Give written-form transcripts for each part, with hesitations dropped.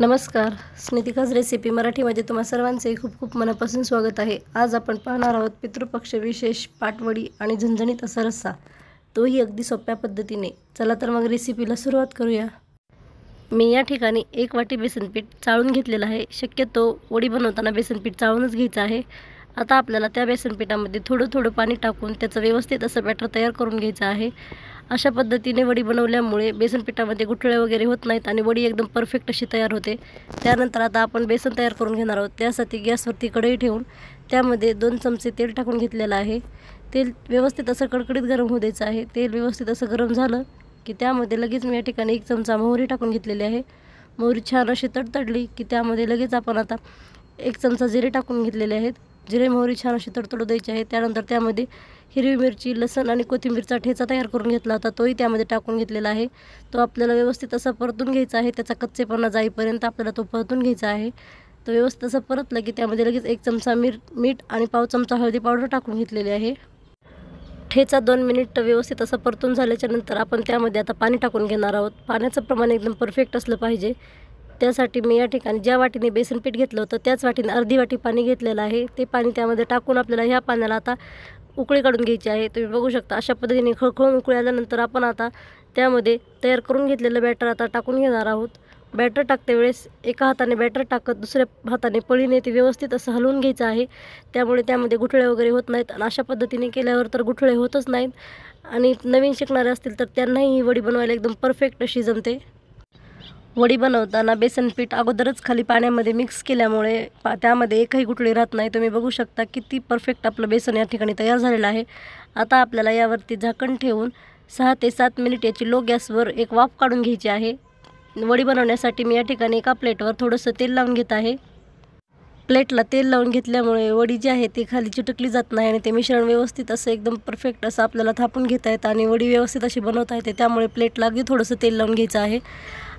नमस्कार. स्नितिकाज रेसिपी मराठीमध्ये तुम्हा सर्वांचे खूप खूप मनापासून स्वागत आहे. आज आपण पाहणार आहोत पितृपक्ष विशेष पाटवडी आणि झणझणीत असा रस्सा, तोही अगदी सोप्या पद्धतीने. चला तर मग रेसिपीला सुरुवात करूया. मी या ठिकाणी 1 वाटी बेसनपीठ चाळून घेतलेलं आहे. शक्यतो वडी बनवताना बेसनपीठ चाळूनच घ्यायचं आहे. आता आपल्याला त्या बेसनपीठामध्ये थोडं थोडं पाणी टाकून त्याचं व्यवस्थित असं बॅटर तयार करून घ्यायचं आहे. अशा पद्धतीने वडी बनवल्यामुळे बेसनपीठामध्ये गुठळे वगैरे होत नाहीत आणि वडी एकदम परफेक्ट अशी तयार होते. त्यानंतर आता आपण बेसन तयार करून घेणार आहोत. त्यासाठी गॅसवरती कढई ठेवून त्यामध्ये 2 चमचे तेल टाकून घेतलेलं आहे. तेल व्यवस्थित असं कडकडीत गरम होऊ द्यायचं आहे. तेल व्यवस्थित असं गरम झालं की त्यामध्ये लगेच मी या ठिकाणी 1 चमचा मोहरी टाकून घेतलेली आहे. मोहरी छान अशी तडतडली की त्यामध्ये लगेच आपण आता 1 चमचा जिरे टाकून घेतलेले आहेत. जिरे मोहरी छान अशी तडतडू द्यायची आहे. त्यानंतर त्यामध्ये हिरवी मिरची, लसूण आणि कोथिंबीरचा ठेचा तयार करून घेतला होता, तोही त्यामध्ये टाकून घेतलेला आहे. तो आपल्याला व्यवस्थित असा परतून घ्यायचा आहे. त्याचा कच्चेपणा जाईपर्यंत आपल्याला तो परतून घ्यायचा आहे. तो व्यवस्थित असं परतलं की त्यामध्ये लगेच 1 चमचा मीठ आणि पाव चमचा हळदी पावडर टाकून घेतलेली आहे. ठेचा 2 मिनिट व्यवस्थित असं परतून झाल्याच्या नंतर आपण त्यामध्ये आता पाणी टाकून घेणार आहोत. पाण्याचं प्रमाण एकदम परफेक्ट असलं पाहिजे. त्यासाठी मी या ठिकाणी ज्या वाटीने बेसन पीठ घेतलं होतं त्याच वाटीने अर्धी वाटी पाणी घेतलेलं आहे. ते पाणी त्यामध्ये टाकून आपल्याला ह्या पाण्याला आता उकळी काढून घ्यायची आहे. तुम्ही बघू शकता अशा पद्धतीने खळखळून उकळी आल्यानंतर आपण आता त्यामध्ये तयार करून घेतलेलं बॅटर आता टाकून घेणार आहोत. बॅटर टाकते वेळेस एका हाताने बॅटर टाकत दुसऱ्या हाताने पळीने ते व्यवस्थित असं हलवून घ्यायचं आहे. त्यामुळे त्यामध्ये गुठळे वगैरे होत नाहीत आणि अशा पद्धतीने केल्यावर तर गुठळे होतच नाहीत. आणि नवीन शिकणारे असतील तर त्यांनाही ही वडी बनवायला एकदम परफेक्ट अशी जमते. वडी बनवताना बेसन पीठ अगोदरच खाली पाण्यामध्ये मिक्स केल्यामुळे त्यामध्ये एकही गुठळी राहत नाही. तुम्ही बघू शकता किती परफेक्ट आपलं बेसन या ठिकाणी तयार झालेलं आहे. आता आपल्याला यावरती झाकण ठेवून 6 ते 7 मिनिट याची लो गॅसवर एक वाफ काढून घ्यायची आहे. वडी बनवण्यासाठी मी या ठिकाणी एका प्लेटवर थोडंसं तेल लावून घेत आहे. प्लेटला तेल लावून घेतल्यामुळे वडी जी आहे ती खाली चिटकली जात नाही आणि ते मिश्रण व्यवस्थित असं एकदम परफेक्ट असं आपल्याला थापून घेता येतं आणि वडी व्यवस्थित अशी बनवता येते. त्यामुळे प्लेटला अगदी थोडंसं तेल लावून घ्यायचं आहे.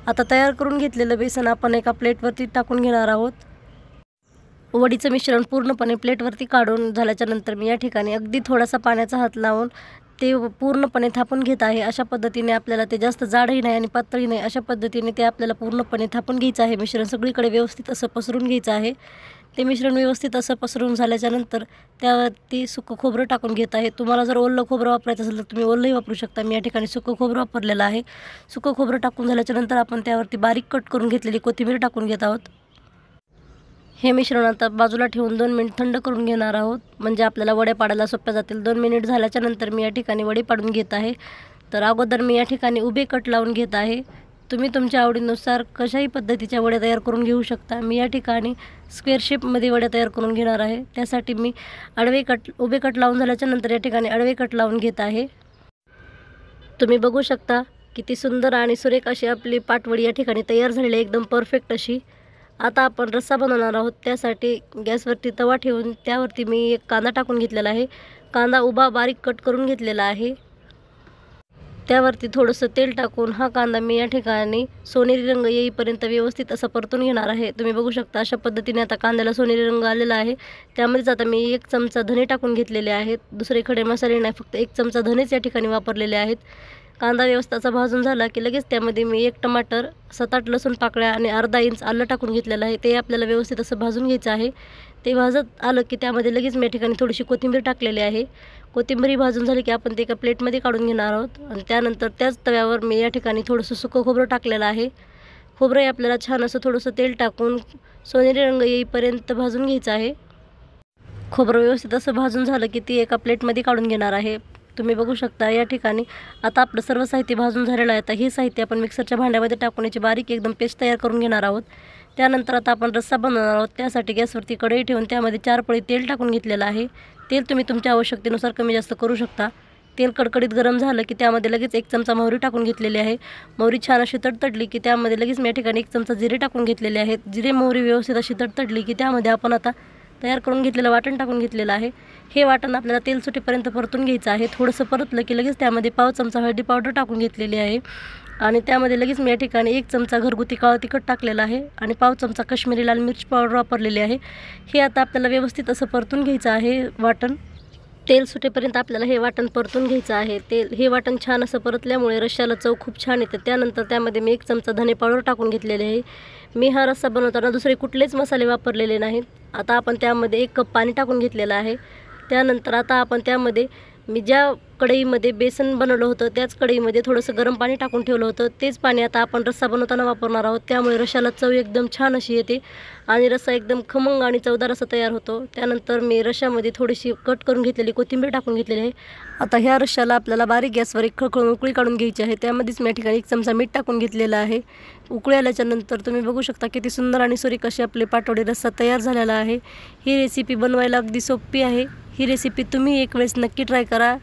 आता तयार करून घेतलेलं बेसन आपण एका प्लेटवरती टाकून घेणार आहोत. वडीचं मिश्रण पूर्णपणे प्लेटवरती काढून झाल्याच्या नंतर मी या ठिकाणी अगदी थोडासा पाण्याचा हात लावून ते पूर्णपणे थापून घेत आहे. अशा पद्धतीने आपल्याला ते जास्त जाडही नाही आणि पातळही नाही, अशा पद्धतीने ते आपल्याला पूर्णपणे थापून घ्यायचं आहे. मिश्रण सगळीकडे व्यवस्थित असं पसरून घ्यायचं आहे. ते मिश्रण व्यवस्थित असं पसरून झाल्याच्या नंतर त्यावरती सुकं खोबरं टाकून घेत आहे. तुम्हाला जर ओलं खोबरं वापरायचं असेल तर तुम्ही ओलंही वापरू शकता. मी या ठिकाणी सुकं खोबरं वापरलेलं आहे. सुकं खोबरं टाकून झाल्याच्या नंतर आपण त्यावरती बारीक कट करून घेतलेली कोथिंबीर टाकून घेत आहोत. हे मिश्रण आता बाजूला ठेवून 2 मिनिट थंड करून घेणार आहोत, म्हणजे आपल्याला वड्या पाडायला सोप्या जातील. 2 मिनिट झाल्याच्या नंतर मी या ठिकाणी वडी पाडून घेत आहे. तर अगोदर मी या ठिकाणी उभे कट लावून घेत आहे. तुम्ही तुमच्या आवडीनुसार कशाही पद्धतीच्या वड्या तयार करून घेऊ शकता. मी या ठिकाणी स्क्वेअर शेपमध्ये वड्या तयार करून घेणार आहे. त्यासाठी मी उभे कट लावून झाल्याच्या नंतर या ठिकाणी आडवे कट लावून घेत आहे. तुम्ही बघू शकता किती सुंदर आणि सुरेख अशी आपली पाटवडी या ठिकाणी तयार झालेली आहे, एकदम परफेक्ट अशी. आता आपण रस्सा बनवणार आहोत. त्यासाठी गॅसवरती तवा ठेवून त्यावरती मी एक कांदा टाकून घेतलेला आहे. कांदा उभा बारीक कट करून घेतलेला आहे. त्यावरती थोडंसं तेल टाकून हा कांदा मी या ठिकाणी सोनेरी रंग येईपर्यंत व्यवस्थित असं परतून घेणार आहे. तुम्ही बघू शकता अशा पद्धतीने आता कांद्याला सोनेरी रंग आलेला आहे. त्यामध्येच आता मी 1 चमचा धने टाकून घेतलेले आहेत. दुसरे खडे मसाले नाही, फक्त 1 चमचा धनेच या ठिकाणी वापरलेले आहेत. कांदा व्यवस्थित असा भाजून झाला की लगेच त्यामध्ये मी 1 टमाटर, 7-8 लसूण पाकळ्या आणि अर्धा इंच आलं टाकून घेतलेलं आहे. ते आपल्याला व्यवस्थित असं भाजून घ्यायचं आहे. ते भाजत आलं की त्यामध्ये लगेच मी या ठिकाणी थोडीशी कोथिंबीर टाकलेली आहे. कोथिंबीर भाजून झाली की आपण ते एका प्लेटमध्ये काढून घेणार आहोत. आणि त्यानंतर त्याच तव्यावर मी या ठिकाणी थोडंसं सुकं खोबरं टाकलेलं आहे. खोबरंही आपल्याला छान असं थोडंसं तेल टाकून सोनेरी रंग येईपर्यंत भाजून घ्यायचं आहे. खोबरं व्यवस्थित असं भाजून झालं की ती एका प्लेटमध्ये काढून घेणार आहे. तुम्ही बघू शकता या ठिकाणी आता आपलं सर्व साहित्य भाजून झालेलं आहे. आता हे साहित्य आपण मिक्सरच्या भांड्यामध्ये टाकून याची बारीक एकदम पेस्ट तयार करून घेणार आहोत. त्यानंतर आता आपण रस्सा बनवणार आहोत. त्यासाठी गॅसवरती कढई ठेवून त्यामध्ये 4 पळी तेल टाकून घेतलेलं आहे. तेल तुम्ही तुमच्या आवश्यकतेनुसार कमी जास्त करू शकता. तेल कडकडीत गरम झालं की त्यामध्ये लगेच 1 चमचा मोहरी टाकून घेतलेली आहे. मोहरी छान अशी तडतडली की त्यामध्ये लगेच मी या ठिकाणी 1 चमचा जिरे टाकून घेतलेले आहेत. जिरे मोहरी व्यवस्थित अशी तडतडली की त्यामध्ये आपण आता तयार करून घेतलेलं वाटण टाकून घेतलेलं आहे. हे वाटण आपल्याला तेल सुटेपर्यंत परतून घ्यायचं आहे. थोडंसं परतलं की लगेच त्यामध्ये पाव चमचा हळदी पावडर टाकून घेतलेली आहे आणि त्यामध्ये लगेच मी या ठिकाणी 1 चमचा घरगुती काळं तिखट टाकलेलं आहे आणि पाव चमचा काश्मीरी लाल मिरची पावडर वापरलेली आहे. हे आता आपल्याला व्यवस्थित असं परतून घ्यायचं आहे वाटण. तेल सुटेपर्यंत आपल्याला हे वाटण परतून घ्यायचं आहे। हे वाटण छान असं परतल्यामुळे रश्श्याला चव खूप छान येते। त्यानंतर त्यामध्ये मी 1 चमचा धने पावडर टाकून घेतलेले आहे। मी हा रस्सा बनवताना दुसरे कुठलेच मसाले वापरलेले नाहीत। आता आपण त्यामध्ये 1 कप पाणी टाकून घेतलेलं आहे। त्यानंतर आता आपण त्यामध्ये मी ज्या कढईमध्ये बेसन बनवलं होतं त्याच कढईमध्ये थोडंसं गरम पाणी टाकून ठेवलं होतं, तेच पाणी आता आपण रस्सा बनवताना वापरणार आहोत। त्यामुळे रश्श्याला चव एकदम छान अशी येते आणि रस्सा एकदम खमंग आणि चवदार असा तयार होतो। त्यानंतर मी रश्श्यामध्ये थोडीशी कट करून घेतलेली कोथिंबीर टाकून घेतलेली आहे। आता ह्या रश्श्याला आपल्याला बारीक गॅसवर एक खळखळून उकळी काढून घ्यायची आहे। त्यामध्येच मी ठिकाणी 1 चमचा मीठ टाकून घेतलेलं आहे। उकळी आल्याच्या नंतर तुम्ही बघू शकता किती सुंदर आणि सुरेख अशी आपले पाटवडी रस्सा तयार झालेला आहे। ही रेसिपी बनवायला अगदी सोपी आहे। ही रेसिपी तुम्ही एक वेळेस नक्की ट्राय करा।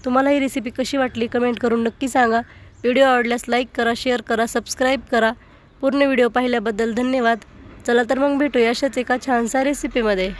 तुम्हाला ही रेसिपी कशी वाटली कमेंट करून नक्की सांगा। व्हिडिओ आवडल्यास लाईक करा, शेअर करा, सबस्क्राईब करा। पूर्ण व्हिडिओ पाहिल्याबद्दल धन्यवाद। चला तर मग भेटूया अशाच एका छानशा रेसिपीमध्ये।